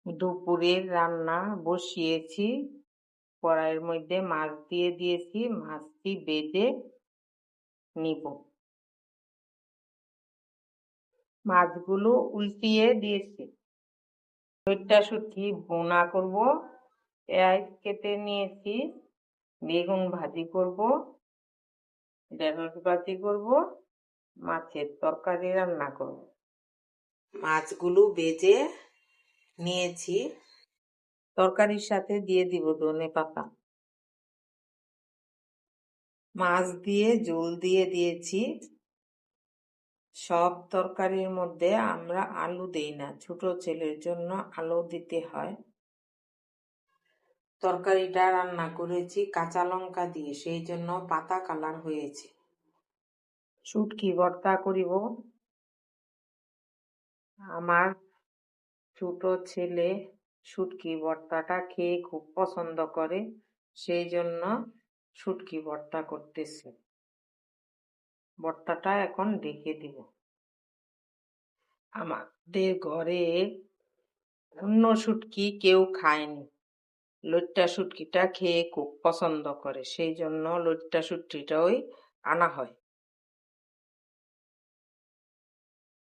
দুপুরের রান্না বসিয়েছি। কড়াইয়ের মধ্যে মাছ দিয়ে দিয়েছি, মাছটি ভেজে নিব। মাছগুলো উল্টিয়ে দিয়েছি। শুটকি ভুনা করব। পেঁয়াজ কেটে নিয়েছি, বেগুন ভাজি করব, ঢেঁড়স ভাজি করব, মাছের তরকারি রান্না করব। মাছগুলো ভেজে নিয়েছি, তরকারির সাথে দিয়ে দিব ধনেপাতা। মাছ দিয়ে ঝোল দিয়ে দিয়েছি। সব তরকারির মধ্যে আমরা আলু দেই না, ছোট ছেলের জন্য আলু দিতে হয়। তরকারিটা রান্না করেছি কাঁচা লঙ্কা দিয়ে, সেই জন্য পাতা কালার হয়েছে। শুটকি ভর্তা করিব। আমার ছোট ছেলে শুটকি ভর্তাটা খেয়ে খুব পছন্দ করে, সেই জন্য শুটকি ভর্তা করতেছি। ভর্তাটা এখন ঢেকে দিব। আমাদের ঘরে অন্য শুটকি কেউ খায়নি, লইট্টা শুটকিটা খেয়ে খুব পছন্দ করে, সেই জন্য লইট্টা শুটকিটাই আনা হয়।